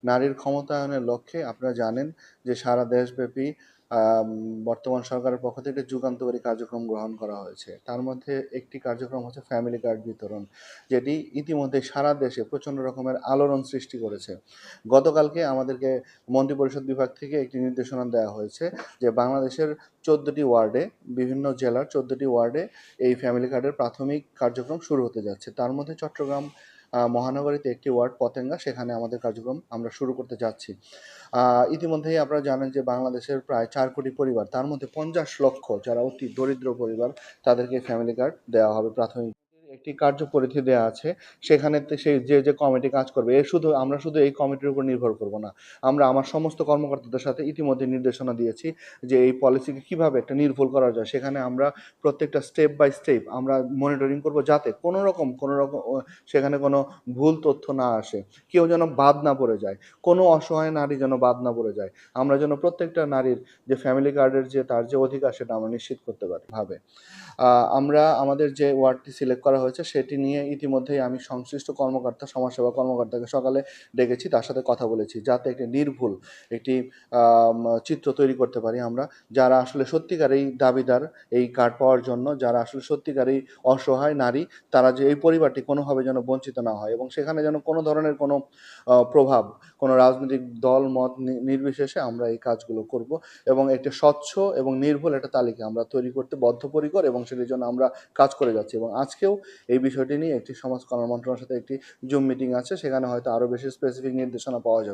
নারীর ক্ষমতায়নের লক্ষ্যে আপনারা জানেন যে সারা দেশব্যাপী বর্তমান সরকারের পক্ষ থেকে যুগান্তকারী কার্যক্রম গ্রহণ করা হয়েছে। তার মধ্যে একটি কার্যক্রম হচ্ছে ফ্যামিলি কার্ড বিতরণ, যেটি ইতিমধ্যে সারা দেশে প্রচণ্ড রকমের আলোড়ন সৃষ্টি করেছে। গতকালকে আমাদেরকে মন্ত্রিপরিষদ বিভাগ থেকে একটি নির্দেশনা দেওয়া হয়েছে যে বাংলাদেশের 14টি ওয়ার্ডে, বিভিন্ন জেলার 14টি ওয়ার্ডে এই ফ্যামিলি কার্ডের প্রাথমিক কার্যক্রম শুরু হতে যাচ্ছে। তার মধ্যে চট্টগ্রাম মহানগরীতে একটি ওয়ার্ড পতেঙ্গা, সেখানে আমাদের কার্যক্রম আমরা শুরু করতে যাচ্ছি। ইতিমধ্যেই আপনারা জানেন যে বাংলাদেশের প্রায় 4 কোটি পরিবার, তার মধ্যে 50 লক্ষ যারা অতি দরিদ্র পরিবার, তাদেরকে ফ্যামিলি কার্ড দেওয়া হবে প্রাথমিক। একটি কার্যপরিধি দেওয়া আছে, সেখানে সেই যে কমিটি কাজ করবে, আমরা শুধু এই কমিটির উপর নির্ভর করব না। আমরা আমার সমস্ত কর্মকর্তাদের সাথে ইতিমধ্যে নির্দেশনা দিয়েছি যে এই পলিসিকে কিভাবে একটা নির্ভুল করা যায়। সেখানে আমরা প্রত্যেকটা স্টেপ বাই স্টেপ আমরা মনিটরিং করব, যাতে কোনো রকম সেখানে কোনো ভুল তথ্য না আসে, কেউ যেন বাদ না পড়ে যায়, কোনো অসহায় নারী যেন বাদ না পড়ে যায়। আমরা যেন প্রত্যেকটা নারীর যে ফ্যামিলি কার্ডের তার যে অধিকার, সেটা আমরা নিশ্চিত করতে পারি ভাবে। আমরা আমাদের যে ওয়ার্ডটি সিলেক্ট করা হয়েছে সেটি নিয়ে ইতিমধ্যেই আমি সংশ্লিষ্ট কর্মকর্তা, সমাজসেবা কর্মকর্তাকে সকালে ডেকেছি, তার সাথে কথা বলেছি, যাতে একটি নির্ভুল একটি চিত্র তৈরি করতে পারি আমরা, যারা আসলে সত্যিকারেই দাবিদার এই কার্ড পাওয়ার জন্য, যারা আসলে সত্যিকারেই অসহায় নারী, তারা যে এই পরিবারটি কোনোভাবে যেন বঞ্চিত না হয়, এবং সেখানে যেন কোনো ধরনের কোনো প্রভাব, কোনো রাজনৈতিক দল মত নির্বিশেষে আমরা এই কাজগুলো করব, এবং একটা স্বচ্ছ এবং নির্ভুল একটা তালিকা আমরা তৈরি করতে বদ্ধপরিকর, এবং সেটির জন্য আমরা কাজ করে যাচ্ছি। এবং আজকেও এই বিষয়টি নিয়ে একটি সমাজ কল্যাণ মন্ত্রণালয়ের সাথে একটি জুম মিটিং আছে, সেখানে হয়তো আরও বেশি স্পেসিফিক নির্দেশনা পাওয়া যাবে।